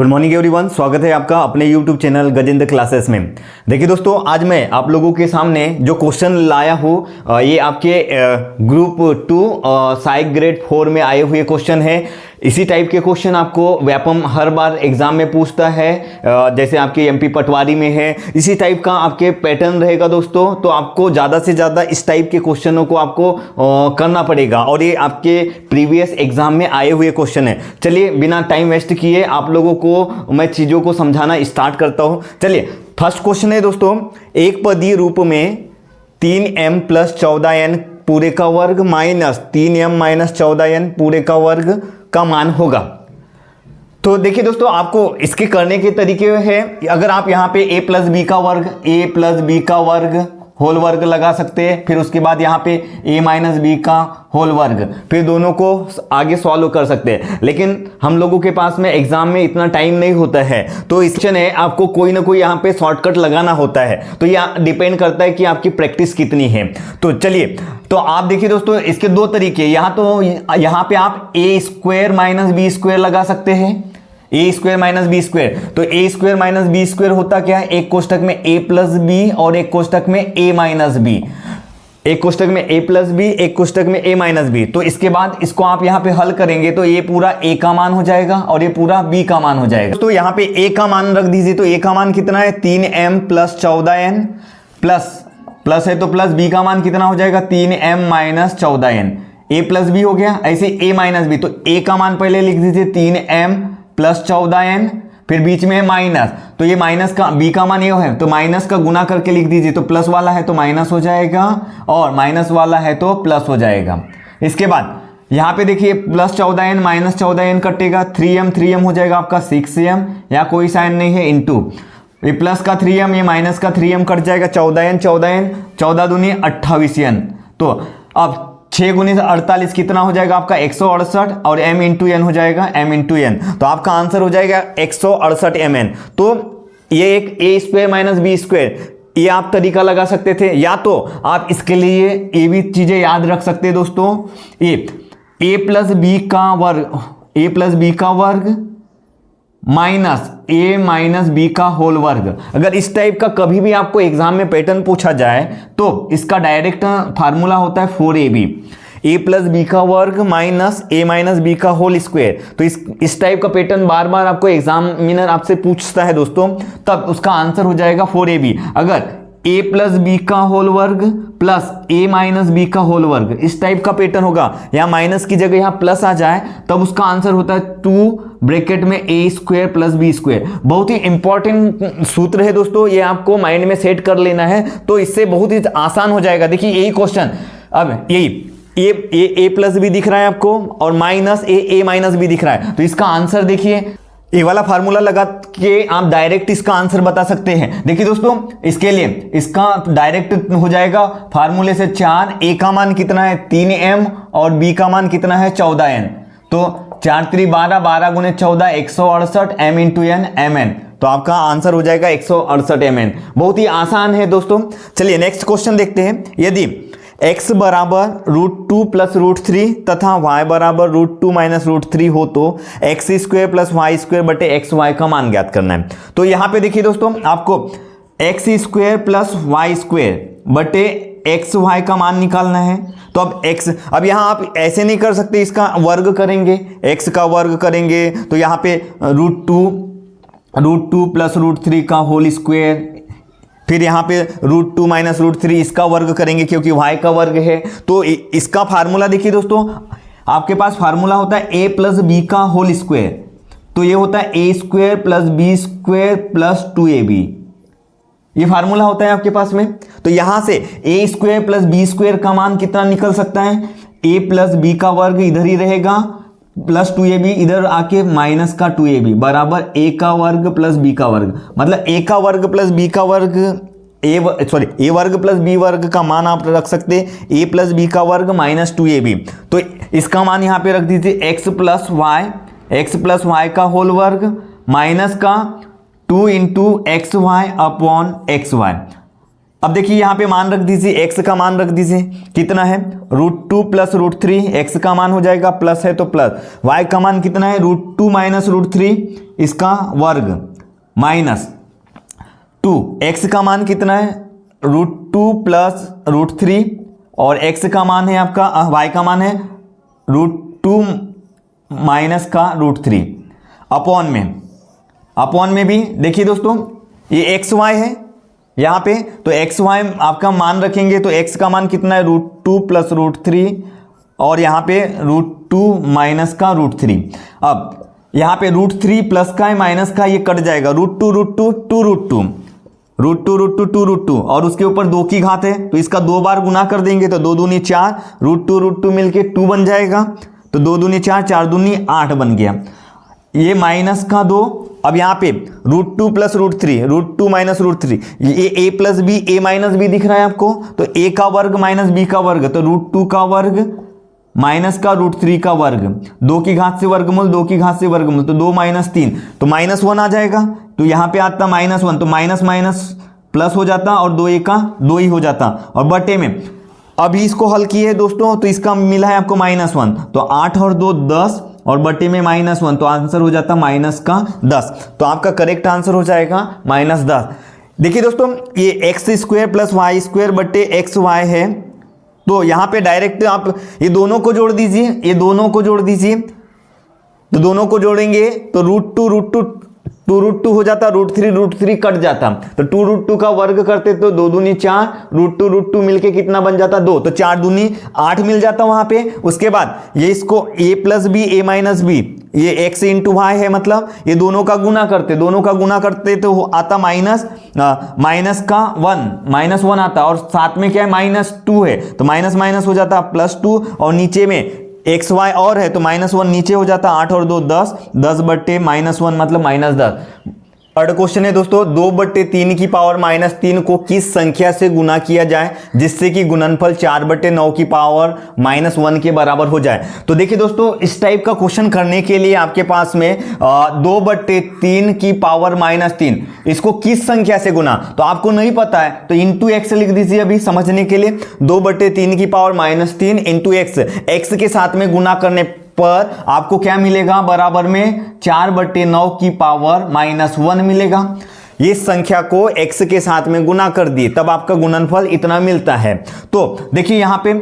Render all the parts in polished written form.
Good morning everyone, स्वागत है आपका अपने यूट्यूब चैनल गजेंद्र क्लासेस में। देखिए दोस्तों, आज मैं आप लोगों के सामने जो क्वेश्चन लाया हूँ ये आपके ग्रुप 2 साइक ग्रेड 4 में आए हुए क्वेश्चन है। इसी टाइप के क्वेश्चन आपको व्यापम हर बार एग्जाम में पूछता है, जैसे आपके एमपी पटवारी में है, इसी टाइप का आपके पैटर्न रहेगा दोस्तों। तो आपको ज़्यादा से ज़्यादा इस टाइप के क्वेश्चनों को आपको करना पड़ेगा और ये आपके प्रीवियस एग्जाम में आए हुए क्वेश्चन है। चलिए बिना टाइम वेस्ट किए आप लोगों को मैं चीज़ों को समझाना स्टार्ट करता हूँ। चलिए फर्स्ट क्वेश्चन है दोस्तों, एक पदीय रूप में 3m + 14n पूरे का वर्ग माइनस 3m - 14n पूरे का वर्ग का मान होगा। तो देखिए दोस्तों, आपको इसके करने के तरीके हैं। अगर आप यहाँ पे a + b का वर्ग होल वर्ग लगा सकते हैं, फिर उसके बाद यहाँ पे a - b का होल वर्ग, फिर दोनों को आगे सॉल्व कर सकते हैं। लेकिन हम लोगों के पास में एग्जाम में इतना टाइम नहीं होता है, तो इस क्वेश्चन है आपको कोई ना कोई यहाँ पे शॉर्टकट लगाना होता है। तो यह डिपेंड करता है कि आपकी प्रैक्टिस कितनी है। तो चलिए, तो आप देखिए दोस्तों, इसके दो तरीके, यहाँ पे आप a² - b² लगा सकते हैं, a² - b²। तो a² - b² होता क्या है, एक कोष्टक में a + b और एक कोष्टक में a - b, एक कोष्टक में a + b, एक कोष्टक में a - b। तो इसके बाद इसको आप यहाँ पे हल करेंगे तो ये पूरा a का मान हो जाएगा और ये पूरा b का मान हो जाएगा। तो यहाँ पे a का मान रख दीजिए, तो a का मान कितना है 3m + 14n प्लस है तो प्लस b का मान कितना हो जाएगा 3m - 14n, a + b हो गया। ऐसे a - b, तो a का मान पहले लिख दीजिए 3m + 14n, फिर बीच में है माइनस, तो ये माइनस का b का मान ये है तो माइनस का गुना करके लिख दीजिए। तो प्लस वाला है तो माइनस हो जाएगा और माइनस वाला है तो प्लस हो जाएगा। इसके बाद यहाँ पे देखिए +14n - 14n कटेगा, 3m हो जाएगा आपका 6m, या कोई साइन नहीं है, इंटू ये प्लस का 3m ये माइनस का 3m कट जाएगा, 14n 14 दूनी 28n। तो अब 6 × 48 कितना हो जाएगा आपका 168 और m × n हो जाएगा m × n। तो आपका आंसर हो जाएगा 168 mn। तो ये एक a² - b², ये आप तरीका लगा सकते थे, या तो आप इसके लिए ये भी चीजें याद रख सकते हैं दोस्तों, a + b का वर्ग माइनस a - b का होल वर्ग। अगर इस टाइप का कभी भी आपको एग्जाम में पैटर्न पूछा जाए तो इसका डायरेक्ट फार्मूला होता है 4ab, a + b का वर्ग माइनस a - b का होल स्क्वायर। तो इस टाइप का पैटर्न बार बार आपको एग्जामिनर आपसे पूछता है दोस्तों, तब उसका आंसर हो जाएगा 4ab। अगर a + b का होल वर्ग प्लस a - b का होल वर्ग, इस टाइप का पैटर्न होगा, यहाँ माइनस की जगह यहाँ प्लस आ जाए, तब उसका आंसर होता है 2 ब्रैकेट में a² + b²। बहुत ही इंपॉर्टेंट सूत्र है दोस्तों, ये आपको माइंड में सेट कर लेना है, तो इससे बहुत ही आसान हो जाएगा। देखिए यही क्वेश्चन, अब यही a + b दिख रहा है आपको और माइनस a - b दिख रहा है, तो इसका आंसर देखिए ये वाला फार्मूला लगा के आप डायरेक्ट इसका आंसर बता सकते हैं। देखिए दोस्तों, इसके लिए इसका डायरेक्ट हो जाएगा फार्मूले से 4, a का मान कितना है 3m और b का मान कितना है 14n। तो 4 × 3 = 12, 12 × 14 168, m × n mn। तो आपका आंसर हो जाएगा 168 mn। बहुत ही आसान है दोस्तों। चलिए नेक्स्ट क्वेश्चन देखते हैं। यदि x = √2 + √3 तथा y = √2 - √3 हो तो x² + y² बटे xy का मान ज्ञात करना है। तो यहाँ पे देखिए दोस्तों, आपको x² + y² बटे xy का मान निकालना है। तो अब यहाँ आप ऐसे नहीं कर सकते, इसका वर्ग करेंगे, x का वर्ग करेंगे तो यहाँ पे √2 + √3 का होल स्क्वायर, फिर यहाँ पे √2 - √3 इसका वर्ग करेंगे क्योंकि y का वर्ग है। तो इसका फार्मूला देखिए दोस्तों, आपके पास फार्मूला होता है a + b का होल स्क्वायर, तो ये होता है a² + b² + 2ab, ये फार्मूला होता है आपके पास में। तो यहां से a² + b² का मान कितना निकल सकता है, a + b का वर्ग इधर ही रहेगा प्लस 2ab, इधर आके माइनस का 2ab बराबर a का वर्ग प्लस b का वर्ग, मतलब a का वर्ग प्लस b का वर्ग a वर्ग प्लस b वर्ग का मान आप रख सकते हैं a + b का वर्ग माइनस 2ab। तो इसका मान यहाँ पे रख दीजिए x + y का होल वर्ग माइनस का 2 × xy/xy। अब देखिए यहाँ पे मान रख दीजिए, x का मान रख दीजिए, कितना है √2 प्लस √3, x का मान हो जाएगा प्लस है तो प्लस, y का मान कितना है √2 माइनस √3 इसका वर्ग माइनस 2, x का मान कितना है √2 प्लस √3 और x का मान है आपका y का मान है √2 माइनस का √3 अपॉन में भी देखिए दोस्तों ये xy है यहाँ पे, तो xy आपका मान रखेंगे तो x का मान कितना है √2 प्लस √3 और यहाँ पे √2 माइनस का √3। अब यहाँ पे √3 प्लस का है माइनस का, ये कट जाएगा, √2 और उसके ऊपर 2 की घात है तो इसका 2 बार गुना कर देंगे तो 2 दूनी 4, √2 मिलके 2 बन जाएगा, तो 2 दूनी 4, 4 दूनी 8 बन गया, ये माइनस का 2। अब यहाँ पे √2 प्लस √2 माइनस √3, ये a plus B, a minus B दिख रहा है आपको, तो a का वर्ग माइनस b का वर्ग, तो √2 का वर्ग माइनस का √3 का वर्ग, 2 की घात से वर्गमूल, 2 की घात से वर्गमूल, तो 2 माइनस 3, तो -1 आ जाएगा, तो यहाँ पे आता -1, तो माइनस माइनस प्लस हो जाता और 2 का 2 ही हो जाता, और बटे में अभी इसको हल किए दोस्तों तो इसका मिला है आपको -1, तो 8 और 2 10 और बटे में -1, तो आंसर हो जाता -10, तो आपका करेक्ट आंसर हो जाएगा -10। देखिए दोस्तों ये x² प्लस y² बटे xy है, तो यहाँ पे डायरेक्ट आप ये दोनों को जोड़ दीजिए, ये दोनों को जोड़ दीजिए, तो दोनों को जोड़ेंगे तो √2 हो जाता, √3 कट जाता, तो 2√2 का वर्ग करते तो 2 दूनी 4, √2 मिलके कितना बन जाता 2, तो 4 दूनी 8 मिल जाता वहां पे। उसके बाद ये इसको a plus B, a minus B, ये x इंटू वाई है, मतलब ये दोनों का गुना करते तो आता माइनस का 1 आता, और साथ में क्या है -2 है, तो माइनस माइनस हो जाता +2, और नीचे में xy और है तो -1 नीचे हो जाता, 8 और 2 10 बटे -1 मतलब -10। थर्ड क्वेश्चन है दोस्तों, 2/3 की पावर -3 को किस संख्या से गुना किया जाए जिससे कि गुणनफल 4/9 की पावर -1 के बराबर हो जाए। तो देखिए दोस्तों इस टाइप का क्वेश्चन करने के लिए आपके पास में 2/3 की पावर -3 इसको किस संख्या से गुना, तो आपको नहीं पता है तो इंटू एक्स लिख दीजिए अभी समझने के लिए। 2/3 की पावर -3 इंटू एक्स के साथ में गुना करने पर आपको क्या मिलेगा, बराबर में 4/9 की पावर -1 मिलेगा। ये संख्या को x के साथ में गुना कर दिए तब आपका गुणनफल इतना मिलता है। तो देखिए यहां पे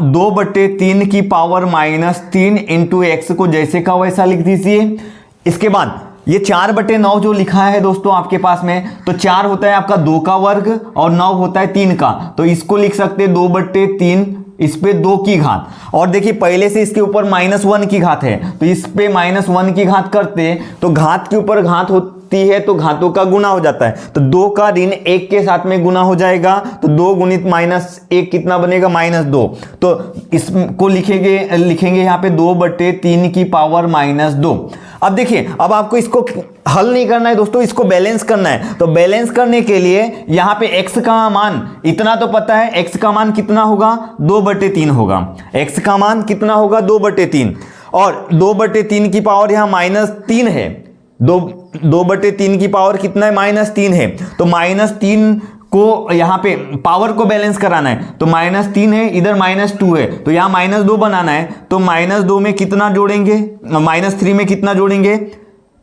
2/3 की पावर -3 इंटू एक्स को जैसे का वैसा लिख दीजिए। इसके बाद ये 4/9 जो लिखा है दोस्तों आपके पास में, तो 4 होता है आपका 2 का वर्ग और 9 होता है 3 का, तो इसको लिख सकते हैं 2/3 इस पे 2 की घात, और देखिए पहले से इसके ऊपर -1 की घात है तो इस पे -1 की घात करते तो घात के ऊपर घात होती है तो घातों का गुना हो जाता है, तो 2 का ऋण 1 के साथ में गुना हो जाएगा, तो 2 गुणित -1 कितना बनेगा -2। तो इसको लिखेंगे यहाँ पे 2/3 की पावर -2। अब देखिए अब आपको इसको हल नहीं करना है दोस्तों, इसको बैलेंस करना है। तो बैलेंस करने के लिए यहाँ पे x का मान इतना तो पता है, x का मान कितना होगा 2/3 होगा, x का मान कितना होगा 2/3, और 2/3 की पावर यहाँ -3 है, 2/3 की पावर कितना है -3 है, तो -3 को यहाँ पे पावर को बैलेंस कराना है, तो -3 है इधर -2 है, तो यहाँ -2 बनाना है, तो -2 में कितना जोड़ेंगे, -3 में कितना जोड़ेंगे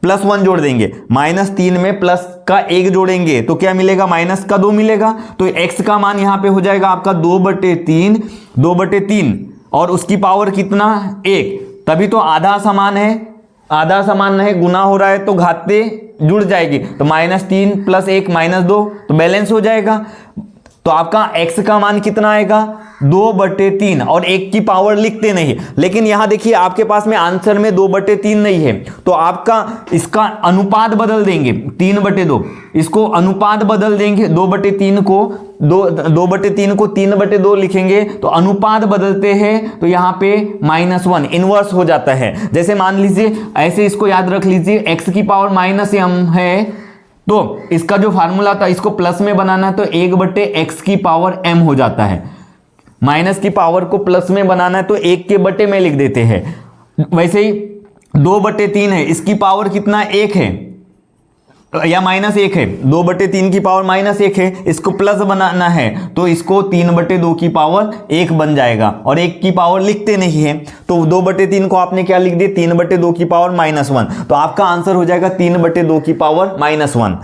+1 जोड़ देंगे, -3 में प्लस का 1 जोड़ेंगे तो क्या मिलेगा -2 मिलेगा। तो x का मान यहाँ पे हो जाएगा आपका 2/3 और उसकी पावर कितना 1, तभी तो आधा समान है, गुना हो रहा है तो घातें जुड़ जाएगी, तो -3 + 1 -2 तो बैलेंस हो जाएगा। तो आपका x का मान कितना आएगा 2/3, और 1 की पावर लिखते नहीं, लेकिन यहां देखिए आपके पास में आंसर में 2/3 नहीं है, तो आपका इसका अनुपात बदल देंगे 3/2, इसको अनुपात बदल देंगे 2/3 को 3/2 लिखेंगे, तो अनुपात बदलते हैं तो यहाँ पे -1 इनवर्स हो जाता है। जैसे मान लीजिए ऐसे इसको याद रख लीजिए, x की पावर -m है तो इसका जो फार्मूला था इसको प्लस में बनाना है, तो 1/x की पावर m हो जाता है। माइनस की पावर को प्लस में बनाना है तो 1 के बटे में लिख देते हैं। वैसे ही 2/3 है, इसकी पावर कितना 1 है, या -1 है, 2/3 की पावर -1 है, इसको प्लस बनाना है तो इसको 3/2 की पावर 1 बन जाएगा, और 1 की पावर लिखते नहीं है तो 2/3 को आपने क्या लिख दिया, 3/2 की पावर -1, तो आपका आंसर हो जाएगा 3/2 की पावर -1।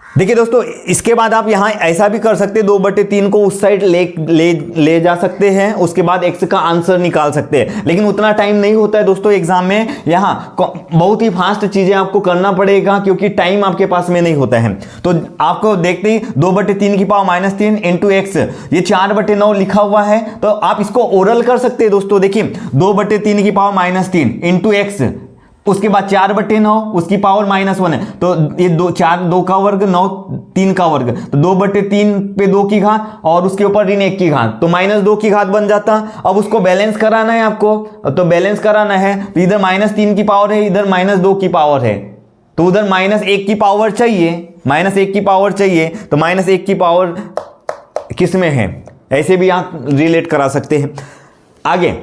देखिए दोस्तों, इसके बाद आप यहां ऐसा भी कर सकते हैं, 2/3 को उस साइड ले जा सकते हैं, उसके बाद x का आंसर निकाल सकते हैं, लेकिन उतना टाइम नहीं होता है दोस्तों एग्जाम में। यहां बहुत ही फास्ट चीजें आपको करना पड़ेगा क्योंकि टाइम आपके पास में नहीं होता है। तो आपको देखते ही 2/3 की पावर -3 इंटू एक्स, ये 4/9 लिखा हुआ है, तो आप इसको ओरल कर सकते हैं दोस्तों। देखिए 2/3 की पावर -3 इंटू एक्स, उसके बाद 4/9, उसकी पावर -1 है, तो ये 2 का वर्ग 9, 3 का वर्ग, तो 2/3 पे 2 की घात और उसके ऊपर ऋण 1 की घात, तो -2 की घात बन जाता। अब उसको बैलेंस कराना है आपको, तो बैलेंस कराना है तो इधर -3 की पावर है, इधर -2 की पावर है, तो उधर -1 की पावर चाहिए, -1 की पावर चाहिए, तो -1 की पावर किस में है, ऐसे भी आप रिलेट करा सकते हैं। आगे,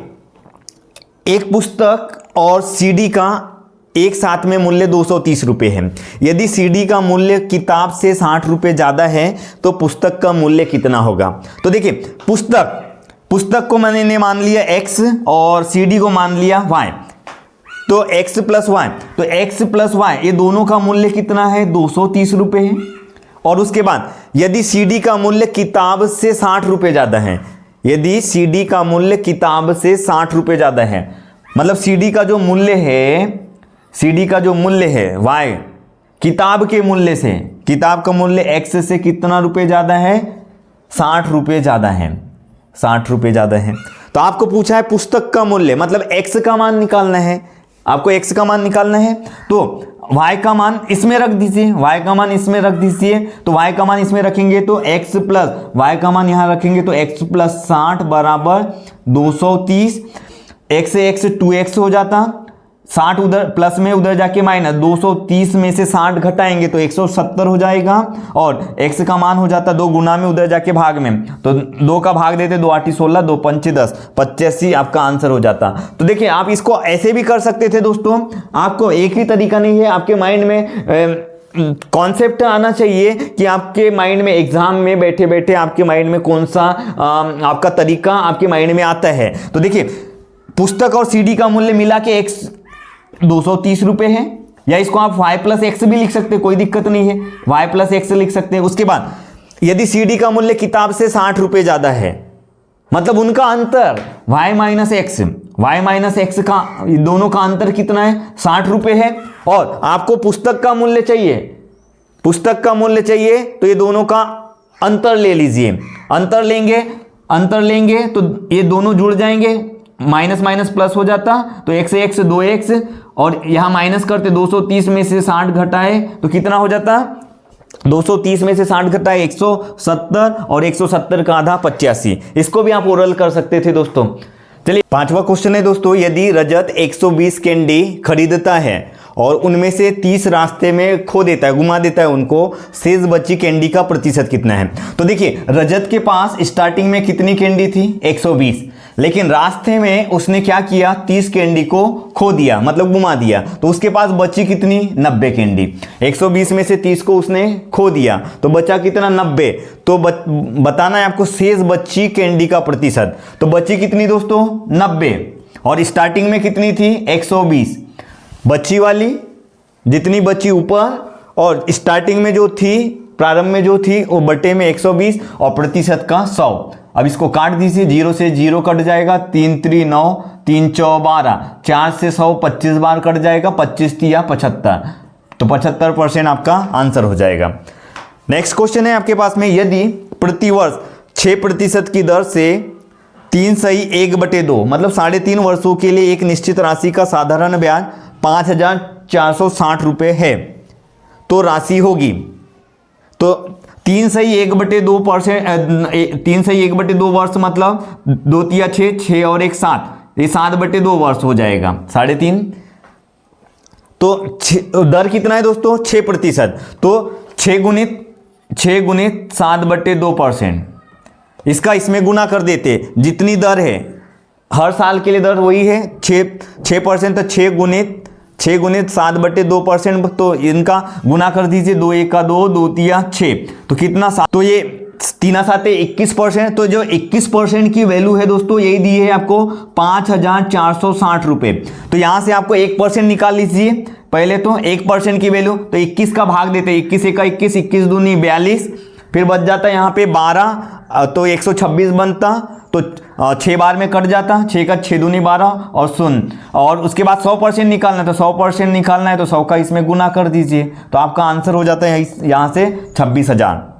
एक पुस्तक और सीडी का एक साथ में मूल्य 230 रुपये है। यदि सीडी का मूल्य किताब से 60 रुपये ज़्यादा है तो पुस्तक का मूल्य कितना होगा। तो देखिए पुस्तक को मैंने मान लिया x और सीडी को मान लिया y, तो x प्लस वाई, तो x प्लस वाई ये दोनों का मूल्य कितना है, 230 रुपये है। और उसके बाद यदि सीडी का मूल्य किताब से 60 रुपये ज़्यादा है, यदि सीडी का मूल्य किताब से 60 रुपये ज़्यादा है, मतलब सीडी का जो मूल्य है, सीडी का जो मूल्य है वाई किताब के मूल्य से, किताब का मूल्य एक्स से कितना रुपए ज़्यादा है, 60 रुपये ज़्यादा है, 60 रुपये ज़्यादा है। तो आपको पूछा है पुस्तक का मूल्य, मतलब एक्स का मान निकालना है, आपको एक्स का मान निकालना है, तो y का मान इसमें रख दीजिए, y का मान इसमें रख दीजिए, तो y का मान इसमें रखेंगे तो x प्लस y का मान यहां रखेंगे तो x प्लस 60 बराबर 230, x से x 2x हो जाता, 60 उधर प्लस में उधर जाके माइनस, 230 में से 60 घटाएंगे तो 170 हो जाएगा, और x का मान हो जाता 2 गुना में उधर जाके भाग में, तो 2 का भाग देते 2 8 16, 2 5 10, 85 आपका आंसर हो जाता। तो देखिए आप इसको ऐसे भी कर सकते थे दोस्तों, आपको एक ही तरीका नहीं है, आपके माइंड में कॉन्सेप्ट आना चाहिए कि आपके माइंड में एग्जाम में बैठे बैठे आपके माइंड में कौन सा आपका तरीका आपके माइंड में आता है। तो देखिए पुस्तक और सीडी का मूल्य मिला के x 230 रुपये है, या इसको आप y प्लस एक्स भी लिख सकते हैं, कोई दिक्कत नहीं है, y प्लस एक्स लिख सकते हैं। उसके बाद यदि सीडी का मूल्य किताब से 60 रुपये ज़्यादा है, मतलब उनका अंतर y माइनस एक्स का दोनों का अंतर कितना है, 60 रुपये है, और आपको पुस्तक का मूल्य चाहिए, पुस्तक का मूल्य चाहिए तो ये दोनों का अंतर ले लीजिए, अंतर लेंगे तो ये दोनों जुड़ जाएंगे, माइनस माइनस प्लस हो जाता, तो x से x 2x, और यहां माइनस करते 230 में से 60 घटाए तो कितना हो जाता, 230 में से 60 घटाए 170, और 170 का आधा 85। इसको भी आप ओरल कर सकते थे दोस्तों। चलिए 5वां क्वेश्चन है दोस्तों, यदि रजत 120 कैंडी खरीदता है और उनमें से 30 रास्ते में खो देता है, घुमा देता है उनको, शेष बची कैंडी का प्रतिशत कितना है। तो देखिए रजत के पास स्टार्टिंग में कितनी कैंडी थी, 120, लेकिन रास्ते में उसने क्या किया, 30 कैंडी को खो दिया, मतलब घुमा दिया, तो उसके पास बची कितनी, 90 कैंडी। 120 में से 30 को उसने खो दिया तो बचा कितना, 90। तो बताना है आपको शेष बची कैंडी का प्रतिशत, तो बची कितनी दोस्तों, 90, और स्टार्टिंग में कितनी थी, 120, बची वाली जितनी बची ऊपर, और स्टार्टिंग में जो थी, प्रारंभ में जो थी वो बटे में 120, और प्रतिशत का 100। अब इसको काट दीजिए, 0 से 0 कट जाएगा, 3 3 9, 3 4 12, 4 से 100 25 बार कट जाएगा, 25 3 75, तो 75% आपका आंसर हो जाएगा। नेक्स्ट क्वेश्चन है आपके पास में, यदि प्रतिवर्ष 6% की दर से 3 सही 1/2, मतलब 3.5 वर्षों के लिए एक निश्चित राशि का साधारण ब्याज 5,460 रुपये है, तो राशि होगी, तो 3 सही 1/2%, 3 सही 1/2 वर्ष मतलब 2 3 6, 6 और 1 7, ये 7/2 वर्ष हो जाएगा, 3.5। तो दर कितना है दोस्तों, 6%, तो 6 गुणित 7/2%, इसका इसमें गुना कर देते, जितनी दर है हर साल के लिए दर वही है 6%, तो 6 गुणित 6 गुणित 7/2%, तो इनका गुना कर दीजिए, 2 1 का 2, 2 3 6, तो कितना, तो ये 3 7 21%। तो जो 21% की वैल्यू है दोस्तों, यही दी है आपको 5,460 रुपये। तो यहाँ से आपको 1% निकाल लीजिए पहले, तो 1% की वैल्यू, तो 21 का भाग देते हैं, 21 1 21, 21 दूनी 42, फिर बच जाता है यहाँ पे 12, तो 126 बनता, तो 6 बार में कट जाता, 6 का 6 दूनी 12 और 0, और उसके बाद 100% निकालना है, तो 100% निकालना है तो 100 का इसमें गुना कर दीजिए, तो आपका आंसर हो जाता है यहाँ से 26,000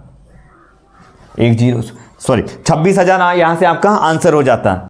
यहाँ से आपका आंसर हो जाता है।